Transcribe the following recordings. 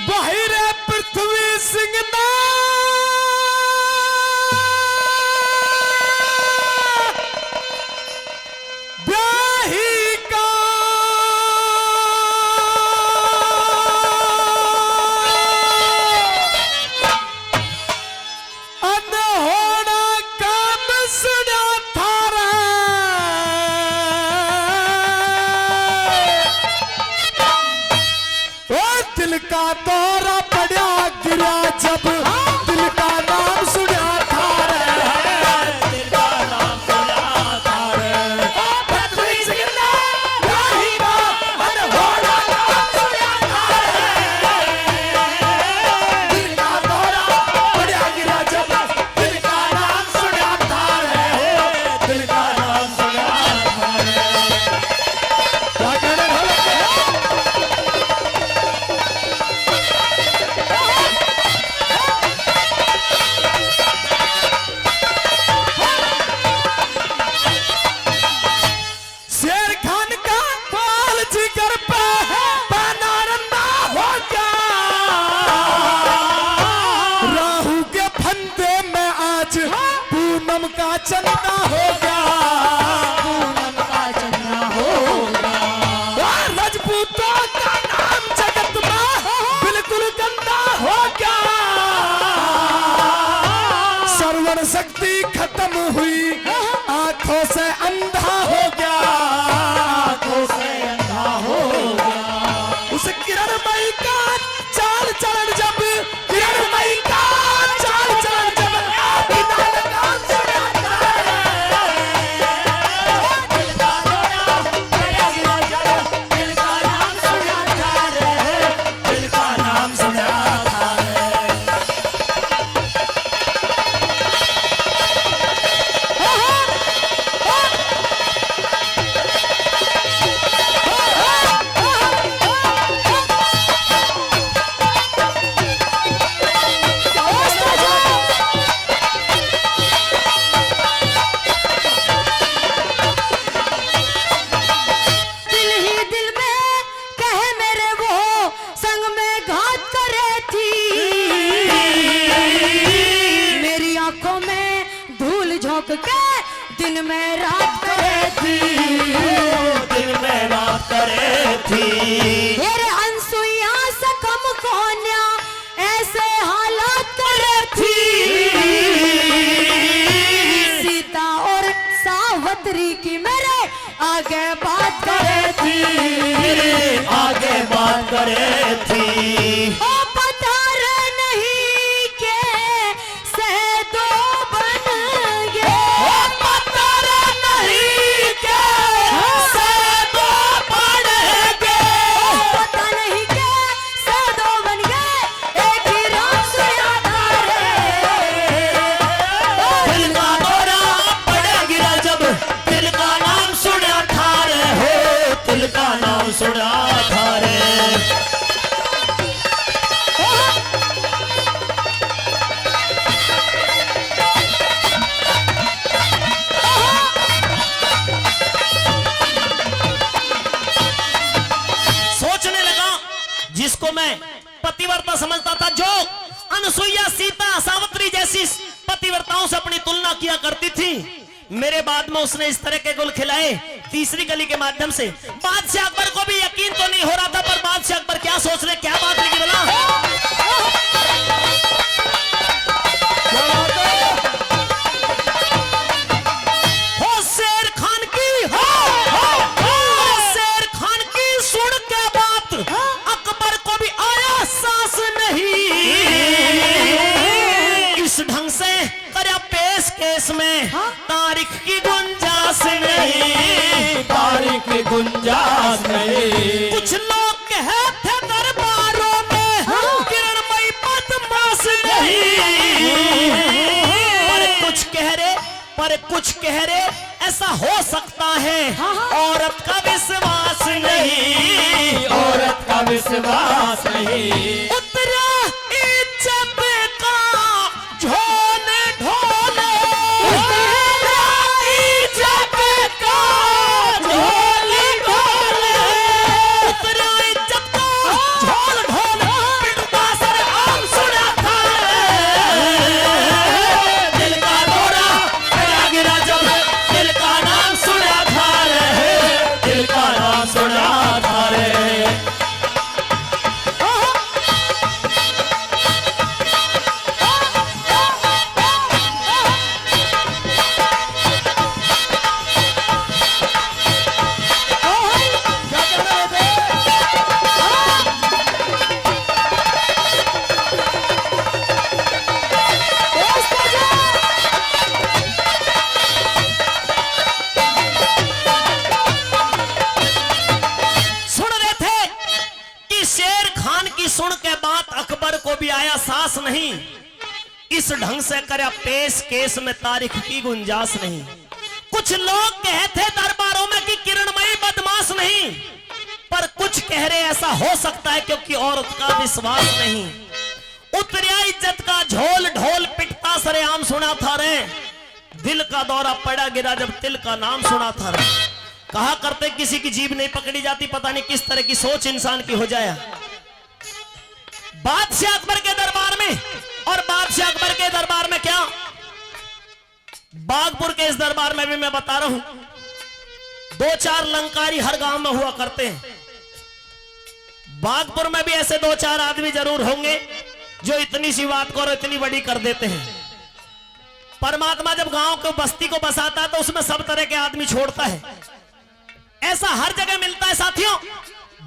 बाहिर पृथ्वी सिंह ना ब्याही का अनहोना काम सुना थारा ओ दिल का दौरा पड़ा गिरा जब दिल का नाम सुना थारा दिल का नाम सुना थारा पृथ्वी सिंह ना ब्याही का अनहोना काम सुना थारा दिल का दौरा पड़ा गिरा जब दिल का नाम सुना थारा दिल का नाम सुना थारा क्या कहने शेर खान का बाल जिगर पे बनारंदा हो गया राहु के फंदे में आज पूनम का चंदा हो गया पूनम का चंदा हो गया राजपूतों का नाम जगत में बिल्कुल गंदा हो गया सर्वन शक्ति खत्म हुई आंखों से अंधा हो गया आंखों से अंधा हो गया उस किरणमयी का चाल चलन जब किरणमयी का चाल चलन जब पिता का नाम सुनाता है दिल का दौरा पड़ा गिरा जब दिल का नाम सुनाता है दिल का नाम सुनाता है दिल ही दिल में कहे मेरे वो संग में घात करे थी मेरी आंखों में धूल झोंक के दिन में रात करे थी दिन में रात करे थी मेरे अनसुईया से कम कोन्या ऐसे हालात करे थी सीता और सावत्री की मेरे आगे बात करे थी आगे बात करे थी ओ पता रे नहीं के से दो बन गए पता नहीं के से दो पड़ गए पता नहीं के से दो बन गए एक ही राम सुना दिल का दौरा पड़ा गिरा जब दिल का नाम सुना था रे हो दिल का नाम सुना था रे सोचने लगा जिसको मैं पतिव्रता समझता था जो अनसुईया सीता सावित्री जैसी पतिव्रताओं से अपनी तुलना किया करती थी मेरे बाद में उसने इस तरह के गुल खिलाए तीसरी गली के माध्यम से बादशाह अकबर को भी यकीन तो नहीं हो रहा था पर बादशाह अकबर क्या सोच रहे क्या बात लिखी बोला हो शेर खान की शेर खान की सुन के बात अकबर को भी आया सांस नहीं इस ढंग से करया पेश केस में तारीख की गुंजाइश नहीं तारीख की गुंजाइश नहीं कुछ लोग कहते दरबारों में किरणमयी बदमाश नहीं पर कुछ कह रहे ऐसा हो सकता है औरत का विश्वास नहीं औरत का विश्वास नहीं उतरा इज्जत का झोले ढोले उतरा इज्जत का झोले ढोले उतरा इज्जत का झोल ढोले खान की सुन के बात अकबर को भी आया सास नहीं, इस ढंग से करे पेश केस में तारीख की गुंजाइश नहीं। कुछ लोग कहते दरबारों में कि किरणमयी बदमाश नहीं, पर कुछ कह रहे ऐसा हो सकता है क्योंकि औरत का विश्वास नहीं। उतरिया इज्जत का झोल ढोल पिटता सरेआम सुना था रे, दिल का दौरा पड़ा गिरा जब तिल का नाम सुना था रे। कहा करते किसी की जीभ नहीं पकड़ी जाती, पता नहीं किस तरह की सोच इंसान की हो जाए। बादशाह अकबर के दरबार में, और बादशाह अकबर के दरबार में क्या, बागपुर के इस दरबार में भी मैं बता रहा हूं, 2-4 लंकारी हर गांव में हुआ करते हैं। बागपुर में भी ऐसे 2-4 आदमी जरूर होंगे जो इतनी सी बात को और इतनी बड़ी कर देते हैं। परमात्मा जब गांव को बस्ती को बसाता है तो उसमें सब तरह के आदमी छोड़ता है, ऐसा हर जगह मिलता है साथियों।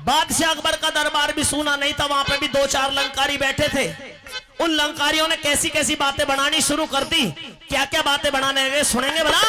बादशाह अकबर का दरबार भी सुना नहीं था, वहां पे भी 2-4 लंकारी बैठे थे। उन लंकारियों ने कैसी कैसी बातें बनानी शुरू कर दी, क्या क्या बातें बनाने लगे सुनेंगे भला।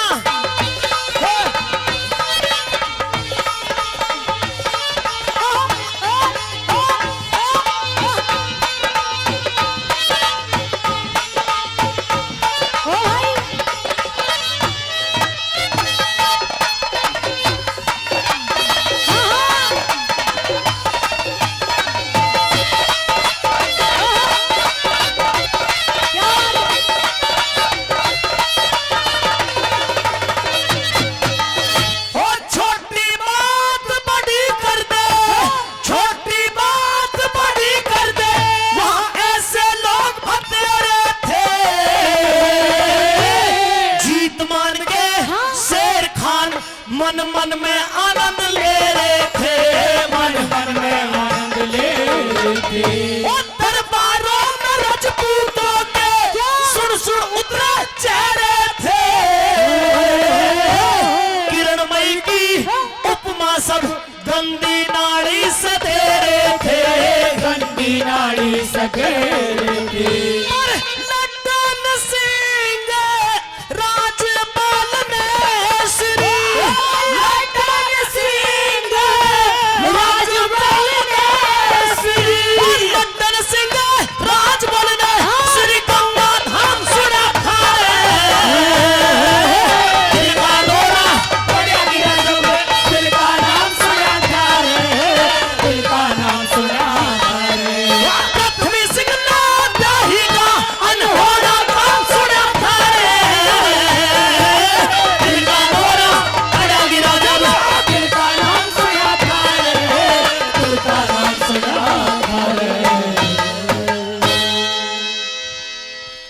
मन मन में आनंद ले रहे थे, मन मन में आनंद ले रहे थे। और दरबारों में राजपूतों के सुन सुन उतरे चेहरे थे। किरणमयी की उपमा सब गंदी नाड़ी से दे रहे थे, गंदी नाड़ी से दे